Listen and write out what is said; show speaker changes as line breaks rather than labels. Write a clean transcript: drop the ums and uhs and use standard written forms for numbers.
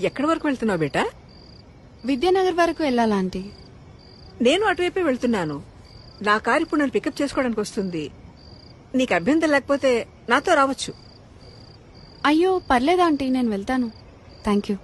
ఎక్కడి వరకు వెళ్తున్నావు బేటా?
విద్యానగర్ వరకు వెళ్ళాలా ఆంటీ?
నేను అటువైపే వెళ్తున్నాను. నా కారు ఇప్పుడు నన్ను పికప్ చేసుకోవడానికి వస్తుంది. నీకు అభ్యంతరం లేకపోతే నాతో రావచ్చు.
అయ్యో పర్లేదా ఆంటీ, నేను వెళ్తాను. Thank you.